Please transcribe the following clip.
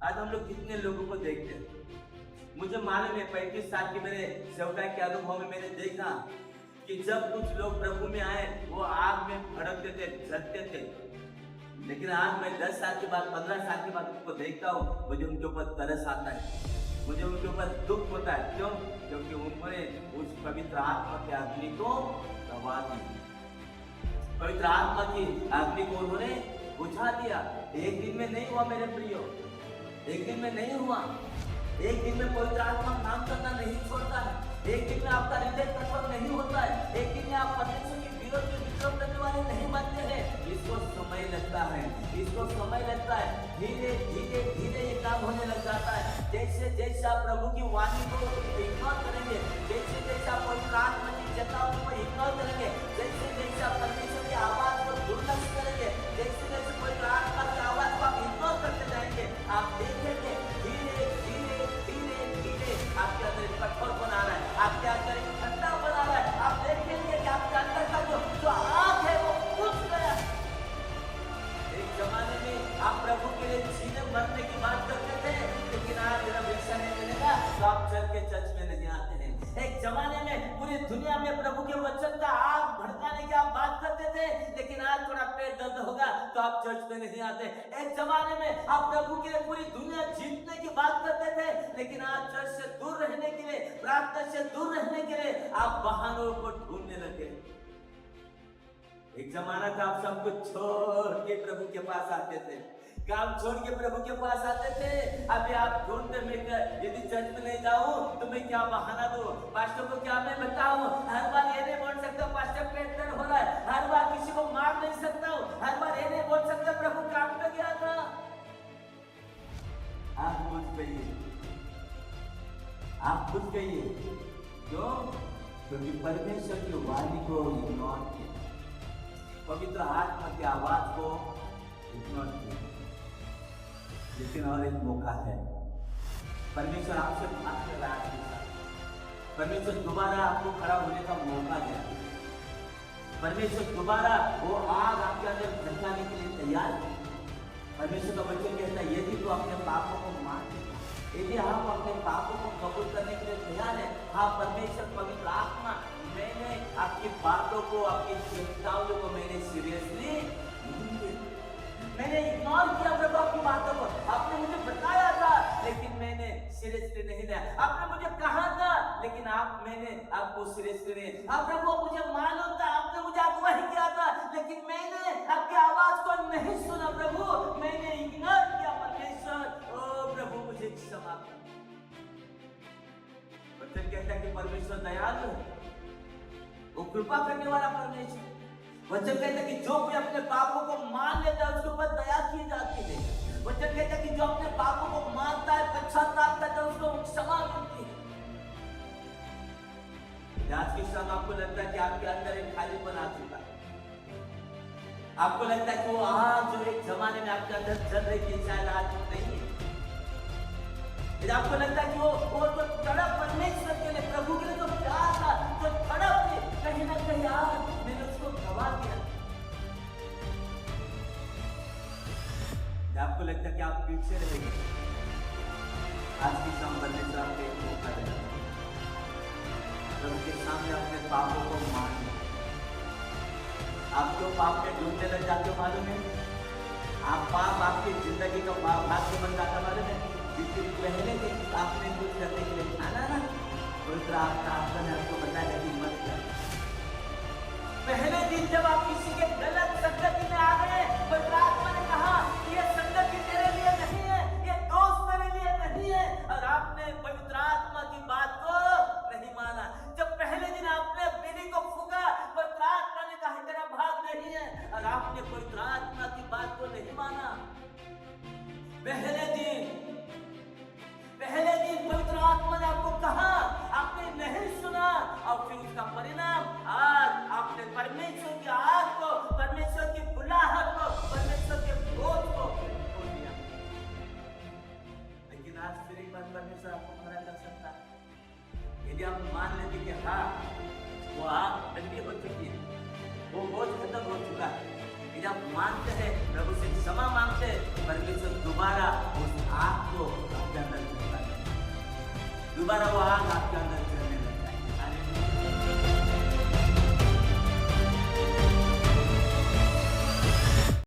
आज हम लोग कितने लोगों को देखते हैं। मुझे मालूम है 35 साल के मेरे सेवकाई के अनुभव में मैंने देखा कि जब कुछ लोग प्रभु में आए वो आग में भड़कते थे, जलते थे, लेकिन आज मैं 10 साल के बाद 15 साल के बाद उनको देखता हूँ, मुझे उनके ऊपर तरस आता है, मुझे उनके ऊपर दुख होता है। क्यों? क्योंकि उन्होंने उस पवित्र आत्मा की अग्नि को दबा दी, पवित्र आत्मा की अग्नि को उन्होंने बुझा दिया। एक दिन में नहीं हुआ मेरे प्रियो, एक दिन में नहीं हुआ। एक दिन में पवित्र आत्मा काम करना नहीं छोड़ता है। एक दिन में आपका हृदय कठोर नहीं होता है। एक दिन में आप परमेश्वर के विरोध में विद्रोह करने वाले नहीं बनते हैं। इसको समय लगता है, इसको समय लगता है। धीरे धीरे धीरे ये काम होने लग जाता है। जैसे जैसे आप प्रभु की वाणी को इग्नोर करेंगे, जैसे जैसे आप पवित्र आत्मा की चेतावनी को इग्नोर करेंगे, जैसे जैसे आप परमेश्वर की आवाज को दुर्लक्ष्य करेंगे, जैसे जैसे पवित्र आत्मा की आवाज को आप इग्नोर करते जाएंगे, आप देखेंगे धीरे धीरे धीरे धीरे आपके अंदर कठोर बना रहा है, आपके अंदर ठंडा बना रहा है। आप देखेंगे कि आपके अंदर का जो आग है वो बुझ गया। एक जमाने में आप प्रभु के लिए जीने मरने की बात करते थे, लेकिन आज जब रिक्शा नहीं मिलेगा तो आप चल के चर्च में नहीं आते हैं। एक जमाने में पूरी दुनिया में प्रभु के वचन का आग भड़काने की आप बात करते थे, लेकिन आज थोड़ा पेट दर्द होगा तो आप चर्च में नहीं आते। एक जमाने में आप प्रभु के लिए पूरी दुनिया जीतने की बात करते थे, लेकिन आज चर्च से दूर रहने के लिए, प्रार्थना से दूर रहने के लिए आप बहानों को ढूंढने लगे। एक जमाना था आप सब कुछ छोड़ के प्रभु के पास आते थे, काम छोड़ के प्रभु के पास आते थे। अभी आप ढूंढते मैं यदि चर्च में नहीं जाऊं तो मैं क्या बहाना दूं, पास्टर को क्या मैं बताऊं। हर बार ये नहीं बोल सकता पास्टर पेट दर्द हो रहा है, हर बार किसी को मार नहीं सकता हूं, हर बार ये नहीं बोल सकता प्रभु काम पे गया था। आप बुझ गइए, आप बुझ गइए। क्यों? क्योंकि परमेश्वर की वाणी को इग्नोर किया, पवित्र आत्मा की आवाज को इग्नोर किया। लेकिन और एक मौका है, परमेश्वर आपसे बात कर रहा है, परमेश्वर दोबारा आपको खड़ा होने का मौका दे रहा है, परमेश्वर दोबारा वो आग आपके अंदर भड़काने के लिए तैयार है। परमेश्वर का वचन कहता है यदि तो अपने पापों को मान लेगा, यदि आप अपने पापों को कबूल करने के लिए तैयार है, हाँ परमेश्वर पवित्र आत्मा, मैंने आपकी बातों को, आपकी चिंताओं को मैंने सीरियसली नहीं लिया, मैंने इग्नोर किया प्रभु आपकी बातों को। आपने मुझे बताया था लेकिन मैंने सीरियसली नहीं लिया, आपने मुझे कहा था लेकिन मैंने आपको सीरियसली नहीं। आप प्रभु मुझे मालूम था, आपने मुझे अगुवाही किया था, लेकिन मैंने आपकी आवाज को नहीं सुना प्रभु, मैंने इग्नोर किया। परमेश्वर ओ प्रभु मुझे क्षमा कर। वचन कहता है कि परमेश्वर दयालु है, वो कृपा करने वाला परमेश्वर। वचन कहता है कि जो कोई अपने पापों को मान लेता है उसके ऊपर दया की जाती है। वचन कहता है कि जो अपने पापों को मानता है, पश्चाताप करता है, उसको क्षमा मिलती है। आज के समय आपको लगता है कि आपके अंदर एक खालीपन आ चुका है, आपको लगता है कि वो आग जो एक जमाने में आपके अंदर जल रही थी शायद आज नहीं है। आपको लगता है कि वो तो तड़प परमेश्वर के लिए, प्रभु के लिए जो प्यार था, जो तड़प थी, कहीं ना कहीं आज मैंने उसको गवा दिया। आपको लगता है कि आप पीछे रहेंगे, आज की शाम परमेश्वर आपको एक मौका देगा, प्रभु के सामने अपने पापों को मान लो। आप क्यों पाप में डूबने लग जाते हो मालूम है? आप पाप आपकी जिंदगी का भाग्य बन जाता मालूम है? जिसके पहले दिन आपने कुछ करने के लिए आना ना, पवित्र आत्मा ने आपको बताया कि मत कर। पहले दिन जब आप किसी के गलत संगति में आ गए, पवित्र आत्मा ने कहा ये संगति तेरे लिए नहीं है, ये दोस्त मेरे लिए नहीं है, और आपने पवित्र आत्मा की बात को नहीं माना। जब पहले दिन आपने बीड़ी को फूका, पवित्र आत्मा ने कहा तेरा भाग नहीं है, और आपने पवित्र आत्मा की बात को नहीं माना। पहले दिन पवित्र आत्मा ने आपको कहा, आपने नहीं सुना, और फिर उसका परिणाम आज आपने परमेश्वर की आग को, परमेश्वर की बुलाहट को, परमेश्वर के बोझ को खोल दिया। लेकिन आज फिर एक बार परमेश्वर आपको खड़ा कर सकता है यदि आप मान लेते कि हाँ वो आग ठंडी हो चुकी है, वो बोझ खत्म हो चुका है। यदि आप मानते हैं, प्रभु से क्षमा मांगते हैं, परमेश्वर दोबारा उस आग को दोबारा वो आग आपके अंदर